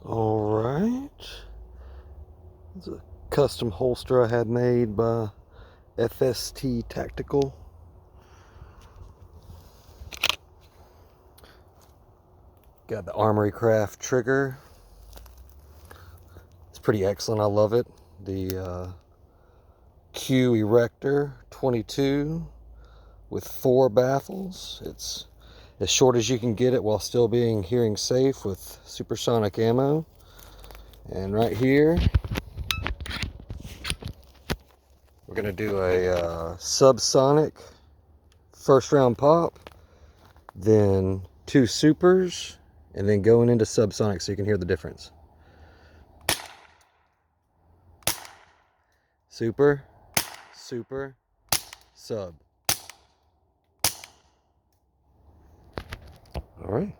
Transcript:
Alright. It's a custom holster I had made by FST Tactical. Got the Armory craft trigger. It's pretty excellent. I love it. The Q Erector 22 with 4 baffles. It's as short as you can get it while still being hearing safe with supersonic ammo. And right here, we're going to do a subsonic first round pop, then 2 supers, and then going into subsonic so you can hear the difference. Super, super, sub. All right.